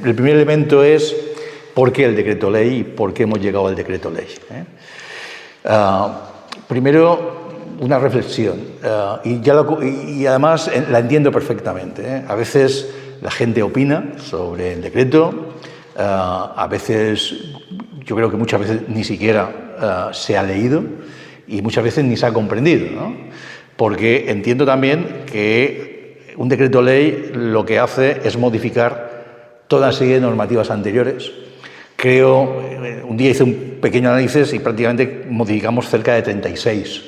El primer elemento es por qué el decreto ley y por qué hemos llegado al decreto ley. Primero, una reflexión, y además la entiendo perfectamente. A veces la gente opina sobre el decreto, a veces, yo creo que muchas veces ni siquiera se ha leído y muchas veces ni se ha comprendido, ¿no? Porque entiendo también que un decreto ley lo que hace es modificar toda una serie de normativas anteriores. Creo, un día hice un pequeño análisis y prácticamente modificamos cerca de 36,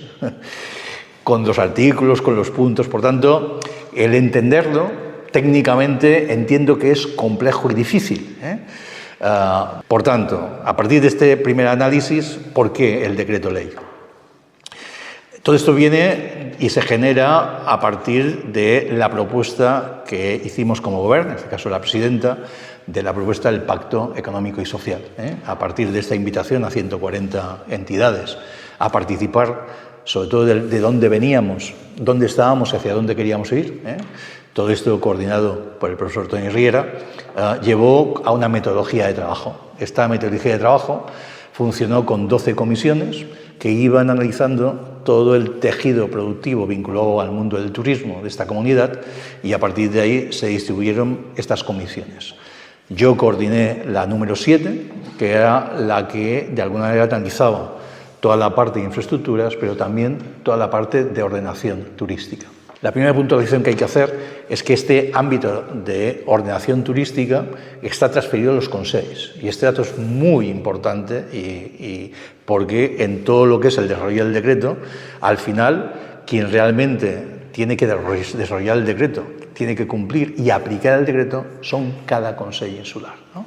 con los artículos, con los puntos. Por tanto, el entenderlo técnicamente entiendo que es complejo y difícil. Por tanto, a partir de este primer análisis, ¿por qué el decreto ley? Todo esto viene y se genera a partir de la propuesta que hicimos como gobierno, en este caso la presidenta, de la propuesta del Pacto Económico y Social, a partir de esta invitación a 140 entidades a participar, sobre todo de dónde veníamos, dónde estábamos y hacia dónde queríamos ir. Todo esto coordinado por el profesor Toni Riera, llevó a una metodología de trabajo. Esta metodología de trabajo funcionó con 12 comisiones que iban analizando todo el tejido productivo vinculado al mundo del turismo de esta comunidad, y a partir de ahí se distribuyeron estas comisiones. Yo coordiné la número 7, que era la que de alguna manera analizaba toda la parte de infraestructuras, pero también toda la parte de ordenación turística. La primera puntualización que hay que hacer es que este ámbito de ordenación turística está transferido a los consejos. Y este dato es muy importante porque en todo lo que es el desarrollo del decreto, al final, quien realmente tiene que desarrollar el decreto, tiene que cumplir y aplicar el decreto, son cada consejo insular, ¿no?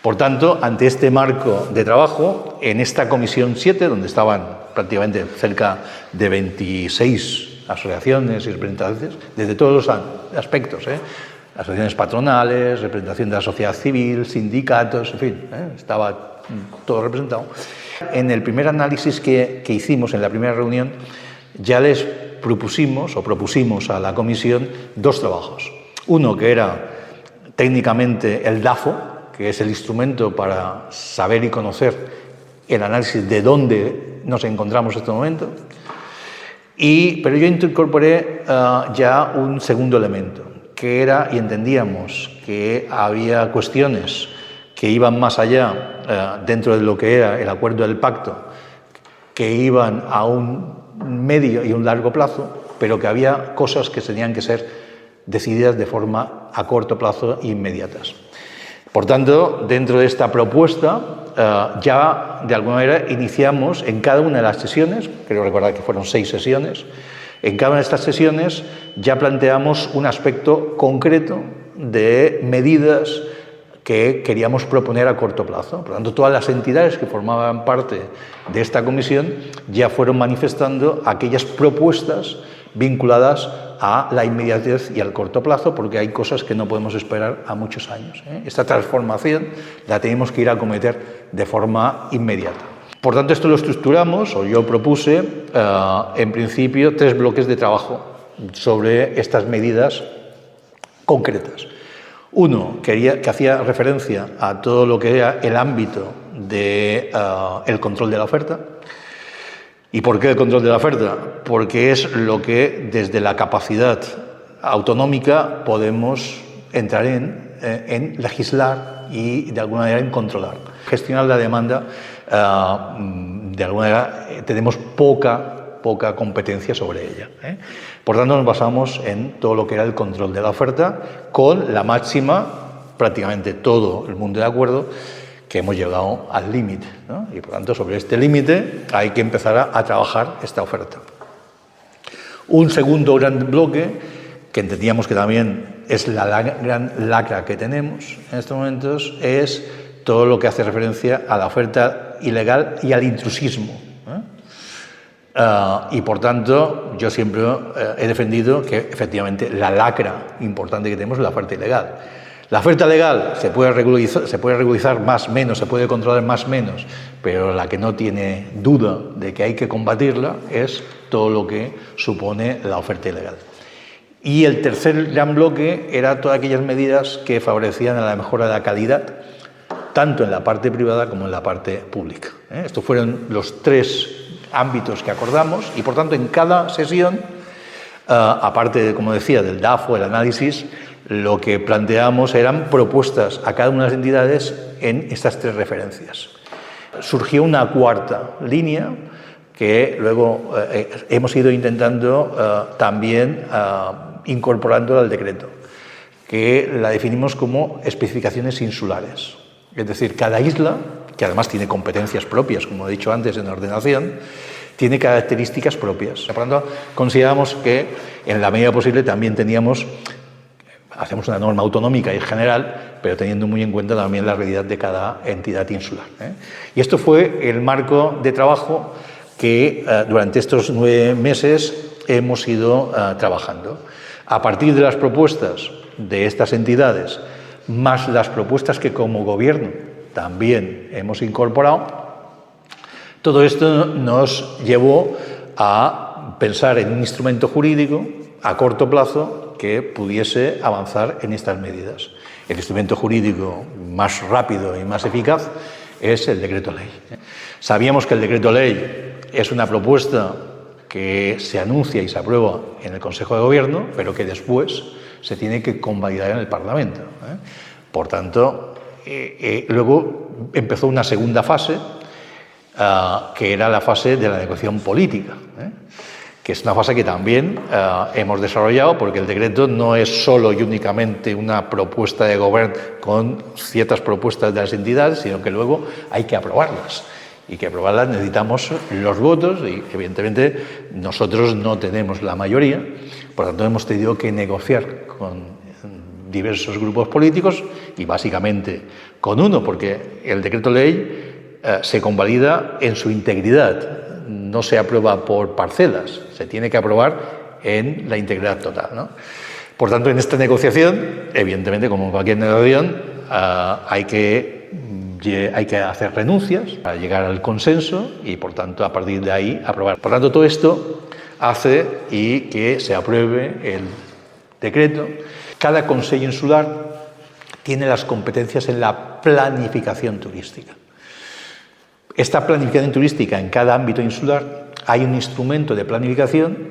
Por tanto, ante este marco de trabajo, en esta comisión 7, donde estaban prácticamente cerca de 26 asociaciones y representantes, desde todos los aspectos, asociaciones patronales, representación de la sociedad civil, sindicatos, en fin, estaba todo representado. En el primer análisis que hicimos en la primera reunión, ya les propusimos a la comisión 2 trabajos. Uno que era técnicamente el DAFO, que es el instrumento para saber y conocer el análisis de dónde nos encontramos en este momento. Pero yo incorporé ya un segundo elemento, que era, y entendíamos que había cuestiones que iban más allá dentro de lo que era el acuerdo del pacto, que iban a un medio y un largo plazo, pero que había cosas que tenían que ser decididas de forma a corto plazo e inmediatas. Por tanto, dentro de esta propuesta, ya de alguna manera iniciamos en cada una de las sesiones, creo recordar que fueron 6 sesiones, en cada una de estas sesiones ya planteamos un aspecto concreto de medidas que queríamos proponer a corto plazo. Por tanto, todas las entidades que formaban parte de esta comisión ya fueron manifestando aquellas propuestas vinculadas a la inmediatez y al corto plazo, porque hay cosas que no podemos esperar a muchos años. Esta transformación la tenemos que ir a acometer de forma inmediata. Por tanto, esto lo estructuramos, o yo propuse, en principio, 3 bloques de trabajo sobre estas medidas concretas. Uno, que hacía referencia a todo lo que era el ámbito del control de la oferta. ¿Y por qué el control de la oferta? Porque es lo que desde la capacidad autonómica podemos entrar en legislar y de alguna manera en controlar. Gestionar la demanda, de alguna manera tenemos poca competencia sobre ella. Por tanto, nos basamos en todo lo que era el control de la oferta, con la máxima, prácticamente todo el mundo de acuerdo, que hemos llegado al límite, ¿no? Y por tanto, sobre este límite hay que empezar a trabajar esta oferta. Un segundo gran bloque, que entendíamos que también es la gran lacra que tenemos en estos momentos, es todo lo que hace referencia a la oferta ilegal y al intrusismo. Y por tanto, yo siempre he defendido que efectivamente la lacra importante que tenemos es la oferta ilegal. La oferta legal se puede regularizar más o menos, se puede controlar más o menos, pero la que no tiene duda de que hay que combatirla es todo lo que supone la oferta ilegal. Y el tercer gran bloque era todas aquellas medidas que favorecían a la mejora de la calidad, tanto en la parte privada como en la parte pública. Estos fueron los tres ámbitos que acordamos y, por tanto, en cada sesión, aparte, como decía, del DAFO, el análisis, lo que planteamos eran propuestas a cada una de las entidades en estas tres referencias. Surgió una cuarta línea que luego hemos ido intentando también incorporándola al decreto, que la definimos como especificaciones insulares. Es decir, cada isla, que además tiene competencias propias, como he dicho antes, en ordenación, tiene características propias. Por lo tanto, consideramos que en la medida posible también hacemos una norma autonómica y general, pero teniendo muy en cuenta también la realidad de cada entidad insular. Y esto fue el marco de trabajo que durante estos 9 meses hemos ido trabajando. A partir de las propuestas de estas entidades, más las propuestas que como Gobierno también hemos incorporado, todo esto nos llevó a pensar en un instrumento jurídico a corto plazo que pudiese avanzar en estas medidas. El instrumento jurídico más rápido y más eficaz es el decreto ley. Sabíamos que el decreto ley es una propuesta que se anuncia y se aprueba en el Consejo de Gobierno, pero que después se tiene que convalidar en el Parlamento. Por tanto, luego empezó una segunda fase, que era la fase de la negociación política, que es una fase que también hemos desarrollado, porque el decreto no es solo y únicamente una propuesta de gobierno con ciertas propuestas de las entidades, sino que luego hay que aprobarlas. Y que aprobarlas necesitamos los votos y, evidentemente, nosotros no tenemos la mayoría, por lo tanto hemos tenido que negociar con diversos grupos políticos y básicamente con uno, porque el decreto ley se convalida en su integridad, no se aprueba por parcelas, se tiene que aprobar en la integridad total, ¿no? Por tanto, en esta negociación, evidentemente, como en cualquier negociación, hay que hacer renuncias para llegar al consenso y, por tanto, a partir de ahí, aprobar. Por tanto, todo esto hace y que se apruebe el decreto. Cada Consell Insular tiene las competencias en la planificación turística. Esta planificación turística en cada ámbito insular, hay un instrumento de planificación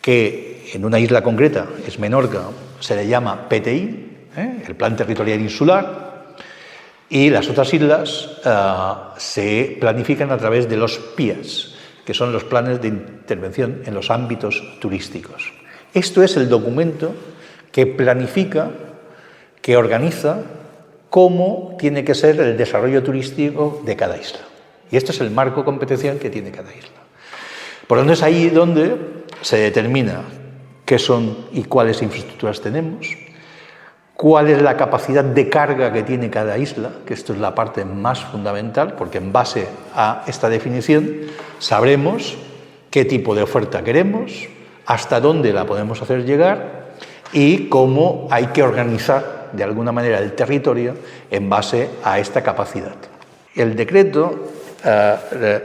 que en una isla concreta, es Menorca, se le llama PTI, el Plan Territorial Insular, y las otras islas se planifican a través de los PIAs, que son los planes de intervención en los ámbitos turísticos. Esto es el documento que planifica, que organiza cómo tiene que ser el desarrollo turístico de cada isla. Y este es el marco competencial que tiene cada isla. Por lo tanto, es ahí donde se determina qué son y cuáles infraestructuras tenemos, cuál es la capacidad de carga que tiene cada isla, que esto es la parte más fundamental, porque en base a esta definición sabremos qué tipo de oferta queremos, hasta dónde la podemos hacer llegar y cómo hay que organizar de alguna manera el territorio en base a esta capacidad. El decreto,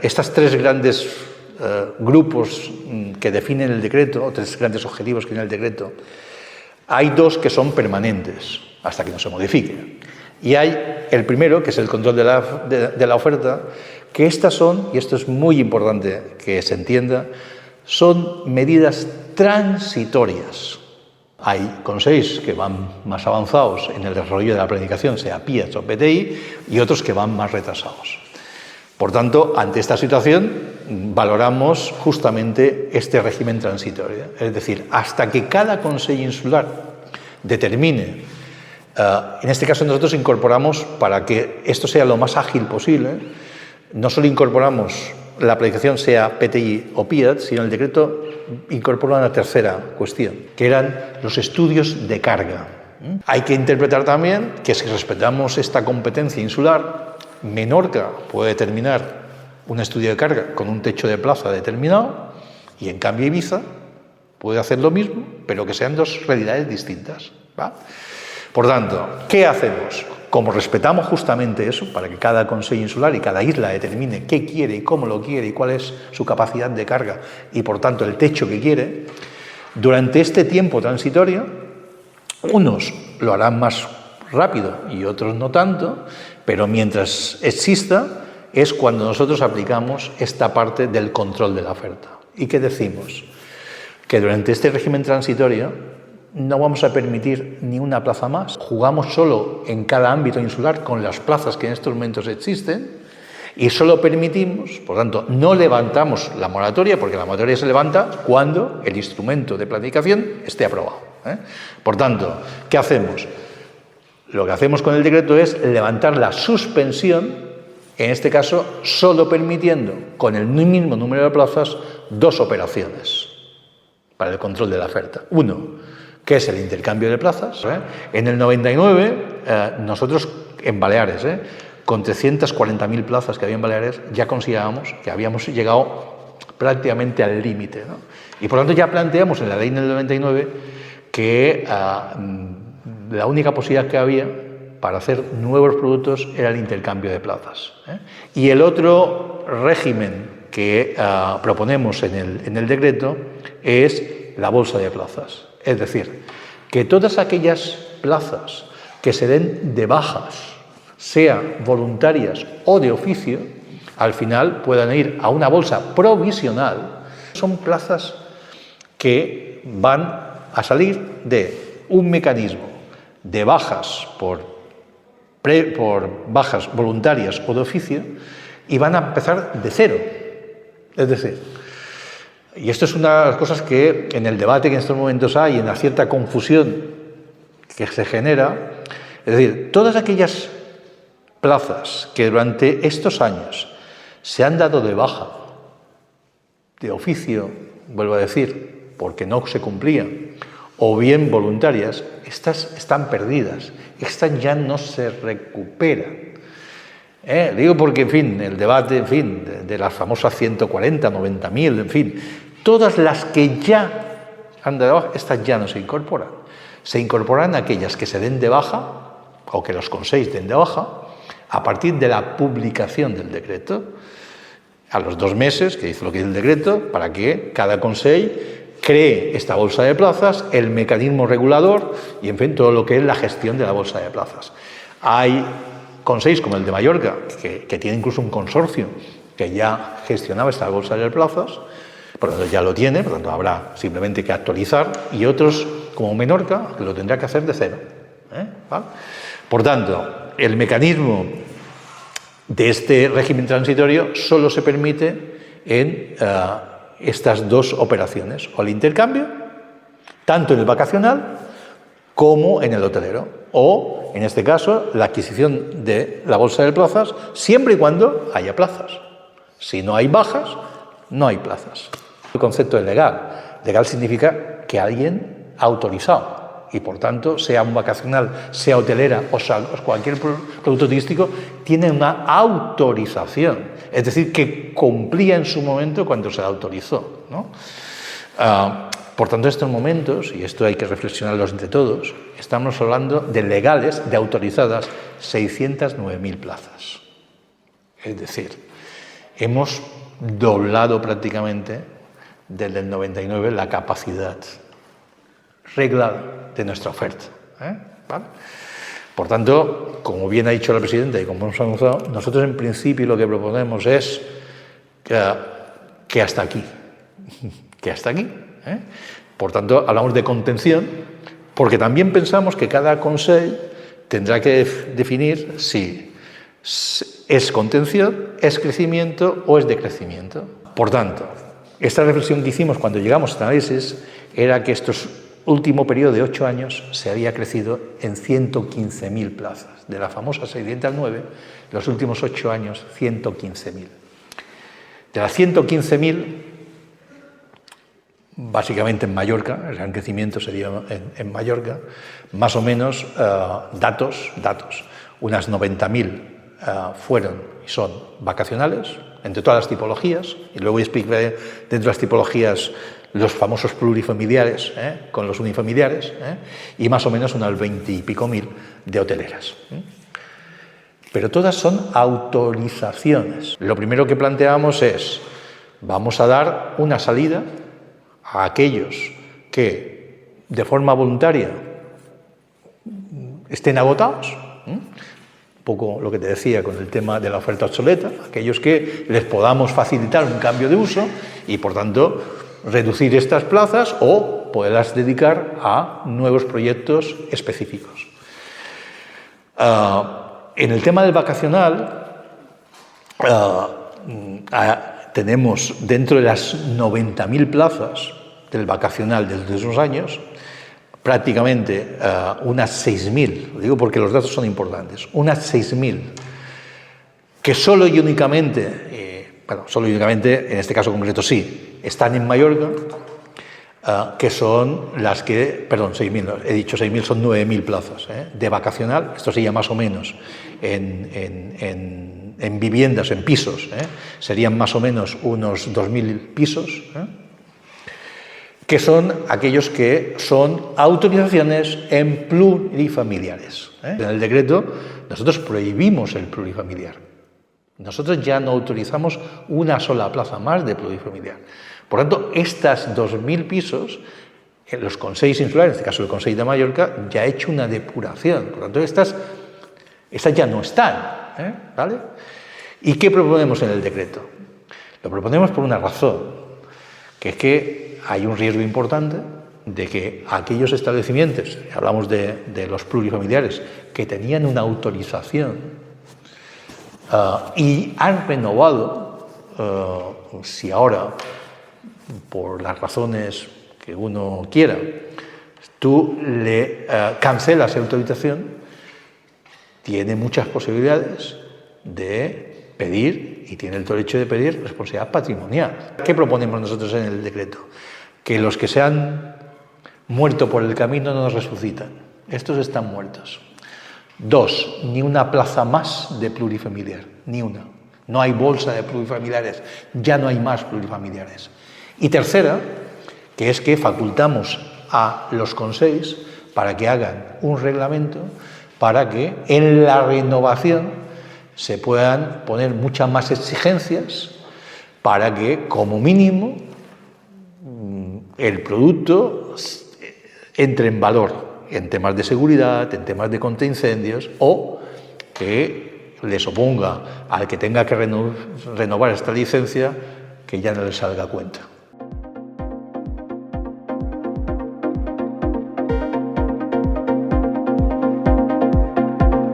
estas tres grandes grupos que definen el decreto, o tres grandes objetivos que tiene el decreto, hay dos que son permanentes hasta que no se modifique. Y hay el primero, que es el control de la oferta, que estas son, y esto es muy importante que se entienda, son medidas transitorias. Hay consells que van más avanzados en el desarrollo de la planificación, sea PIAs o PTI, y otros que van más retrasados. Por tanto, ante esta situación, valoramos justamente este régimen transitorio. Es decir, hasta que cada Consell Insular determine, en este caso nosotros incorporamos, para que esto sea lo más ágil posible, no solo incorporamos la planificación sea PTI o PIAT, sino el decreto incorpora una tercera cuestión, que eran los estudios de carga. Hay que interpretar también que si respetamos esta competencia insular, Menorca puede determinar un estudio de carga con un techo de plaza determinado y en cambio Ibiza puede hacer lo mismo, pero que sean dos realidades distintas, ¿va? Por tanto, ¿qué hacemos? Como respetamos justamente eso, para que cada Consell Insular y cada isla determine qué quiere y cómo lo quiere y cuál es su capacidad de carga y, por tanto, el techo que quiere, Durante este tiempo transitorio, unos lo harán más rápido y otros no tanto, pero mientras exista es cuando nosotros aplicamos esta parte del control de la oferta. ¿Y qué decimos? Que durante este régimen transitorio no vamos a permitir ni una plaza más. Jugamos solo en cada ámbito insular con las plazas que en estos momentos existen y solo permitimos, por tanto, no levantamos la moratoria, porque la moratoria se levanta cuando el instrumento de planificación esté aprobado. Por tanto, ¿qué hacemos? Lo que hacemos con el decreto es levantar la suspensión, en este caso solo permitiendo con el mismo número de plazas 2 operaciones para el control de la oferta. Uno, que es el intercambio de plazas. En el 99, nosotros en Baleares, con 340.000 plazas que había en Baleares, ya considerábamos que habíamos llegado prácticamente al límite, ¿no? Y por lo tanto ya planteamos en la ley del 99 que la única posibilidad que había para hacer nuevos productos era el intercambio de plazas. Y el otro régimen que proponemos en el decreto es la bolsa de plazas. Es decir, que todas aquellas plazas que se den de bajas, sean voluntarias o de oficio, al final puedan ir a una bolsa provisional. Son plazas que van a salir de un mecanismo de bajas por bajas voluntarias o de oficio y van a empezar de cero. Es decir, y esto es una de las cosas que en el debate que en estos momentos hay, en la cierta confusión que se genera, es decir, todas aquellas plazas que durante estos años se han dado de baja, de oficio, vuelvo a decir, porque no se cumplían, o bien voluntarias, estas están perdidas, estas ya no se recuperan. Digo porque, en fin, el debate, en fin, de las famosas 140, 90.000, en fin, todas las que ya han dado de baja, estas ya no se incorporan. Se incorporan aquellas que se den de baja, o que los consells den de baja, a partir de la publicación del decreto, a los 2 meses, que dice lo que dice el decreto, para que cada consell cree esta bolsa de plazas, el mecanismo regulador y, en fin, todo lo que es la gestión de la bolsa de plazas. Hay consells como el de Mallorca, que tiene incluso un consorcio que ya gestionaba esta bolsa de plazas, por lo tanto ya lo tiene, por lo tanto habrá simplemente que actualizar, y otros como Menorca, que lo tendrá que hacer de cero. ¿Vale? Por tanto, el mecanismo de este régimen transitorio solo se permite en estas 2 operaciones, o el intercambio, tanto en el vacacional como en el hotelero, o, en este caso, la adquisición de la bolsa de plazas, siempre y cuando haya plazas. Si no hay bajas, no hay plazas. El concepto es legal. Legal significa que alguien ha autorizado, y por tanto, sea un vacacional, sea hotelera o sea cualquier producto turístico, tiene una autorización, es decir, que cumplía en su momento cuando se autorizó, ¿no? Por tanto, en estos momentos, y esto hay que reflexionarlo entre todos, estamos hablando de legales, de autorizadas, 609.000 plazas. Es decir, hemos doblado prácticamente desde el 99 la capacidad reglada de nuestra oferta. ¿Vale? Por tanto, como bien ha dicho la presidenta y como hemos anunciado, nosotros en principio lo que proponemos es que hasta aquí. Que hasta aquí. Por tanto, hablamos de contención, porque también pensamos que cada consell tendrá que definir si es contención, es crecimiento o es decrecimiento. Por tanto, esta reflexión que hicimos cuando llegamos a este análisis era que estos último periodo de 8 años se había crecido en 115.000 plazas. De la famosa 609, los últimos 8 años, 115.000. De las 115.000, básicamente en Mallorca, el gran crecimiento sería en Mallorca, más o menos datos, unas 90.000 fueron y son vacacionales, entre todas las tipologías, y luego explicaré dentro de las tipologías los famosos plurifamiliares con los unifamiliares, y más o menos unas 20 y pico mil de hoteleras. Pero todas son autorizaciones. Lo primero que planteamos es, vamos a dar una salida a aquellos que de forma voluntaria estén agotados, un poco lo que te decía con el tema de la oferta obsoleta, aquellos que les podamos facilitar un cambio de uso y, por tanto, reducir estas plazas o poderlas dedicar a nuevos proyectos específicos. En el tema del vacacional, tenemos dentro de las 90.000 plazas del vacacional desde esos años, prácticamente unas 6.000, lo digo porque los datos son importantes, unas 6.000 que solo y únicamente, en este caso concreto sí, están en Mallorca, que son las que, perdón, 6.000, he dicho 6.000, son 9.000 plazas de vacacional, esto sería más o menos en viviendas, en pisos, serían más o menos unos 2.000 pisos, que son aquellos que son autorizaciones en plurifamiliares. En el decreto nosotros prohibimos el plurifamiliar. Nosotros ya no autorizamos una sola plaza más de plurifamiliar. Por tanto, estas 2.000 pisos, los consells insulares, en este caso el Consell de Mallorca, ya ha hecho una depuración. Por tanto, estas ya no están, ¿vale? ¿Y qué proponemos en el decreto? Lo proponemos por una razón, que es que hay un riesgo importante de que aquellos establecimientos, hablamos de los plurifamiliares, que tenían una autorización y han renovado, si ahora, por las razones que uno quiera, tú le cancelas esa autorización, tiene muchas posibilidades de pedir, y tiene el derecho de pedir, responsabilidad patrimonial. ¿Qué proponemos nosotros en el decreto? Que los que se han muerto por el camino no nos resucitan. Estos están muertos. 2, ni una plaza más de plurifamiliar, ni una. No hay bolsa de plurifamiliares, ya no hay más plurifamiliares. Y tercera, que es que facultamos a los consells para que hagan un reglamento para que en la renovación se puedan poner muchas más exigencias para que, como mínimo, el producto entre en valor en temas de seguridad, en temas de contra incendios, o que les oponga al que tenga que renovar esta licencia que ya no le salga a cuenta.